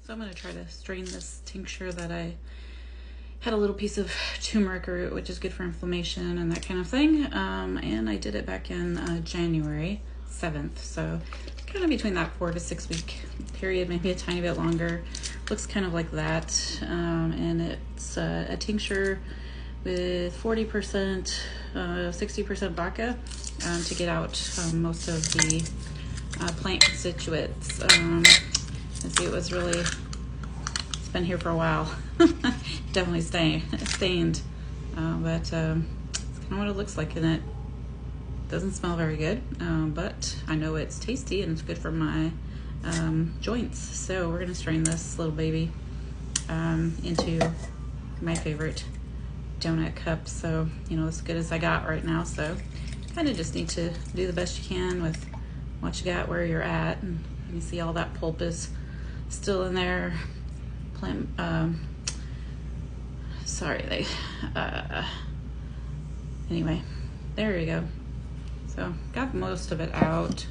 So I'm going to try to strain this tincture that I had a little piece of turmeric root, which is good for inflammation and that kind of thing. And I did it back in January 7th. So kind of between that 4 to 6 week period, maybe a tiny bit longer. Looks kind of like that. And it's a tincture with 40%, 60% vodka to get out most of the plant constituents. Let's see, it's been here for a while. Definitely stained, but it's kind of what it looks like, and it doesn't smell very good, but I know it's tasty and it's good for my joints. So we're gonna strain this little baby into my favorite donut cup. So, you know, as good as I got right now. So kind of just need to do the best you can with what you got where you're at. And you can see all that pulp is still in there. Anyway, there you go. So got most of it out.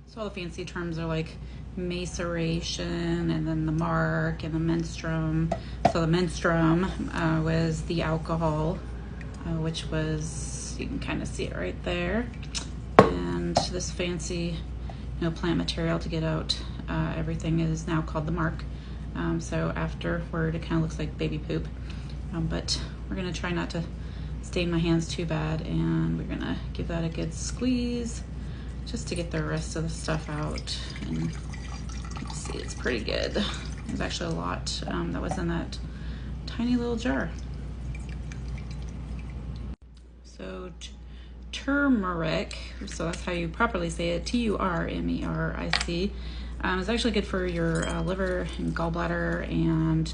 So all the fancy terms are like maceration, and then the mark, and the menstruum. So the menstruum was the alcohol, which was, you can kind of see it right there. And this fancy, you know, plant material to get out everything is now called the mark. So afterward, it kind of looks like baby poop. But we're gonna try not to stain my hands too bad, and we're gonna give that a good squeeze just to get the rest of the stuff out. And you can see it's pretty good. There's actually a lot that was in that tiny little jar. So turmeric, so that's how you properly say it, Turmeric. It's actually good for your liver and gallbladder and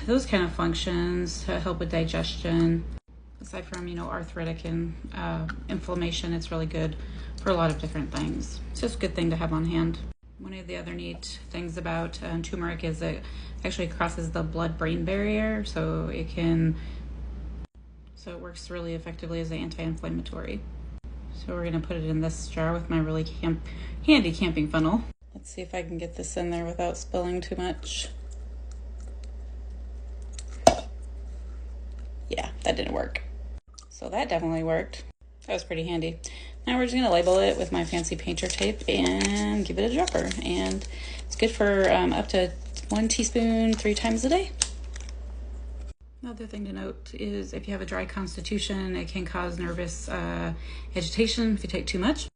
those kind of functions, help with digestion. Aside from, you know, arthritic and inflammation, it's really good for a lot of different things. It's just a good thing to have on hand. One of the other neat things about turmeric is it actually crosses the blood-brain barrier, so it works really effectively as an anti-inflammatory. So we're gonna put it in this jar with my really handy camping funnel. Let's see if I can get this in there without spilling too much. Yeah, that didn't work. So that definitely worked. That was pretty handy. Now we're just gonna label it with my fancy painter tape and give it a dropper. And it's good for up to 1 teaspoon 3 times a day. Another thing to note is if you have a dry constitution, it can cause nervous agitation if you take too much.